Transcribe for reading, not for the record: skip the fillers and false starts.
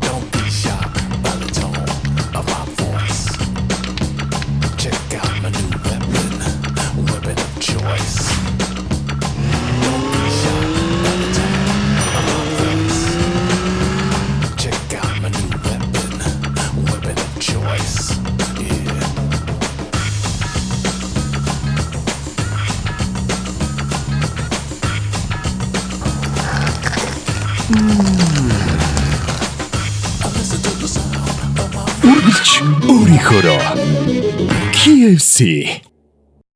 Don't be shocked by the tone of my voice. Check out my new weapon of choice. Don't be shocked by the tone of my voice. Check out my new weapon of choice. Yeah. 우리호로 KFC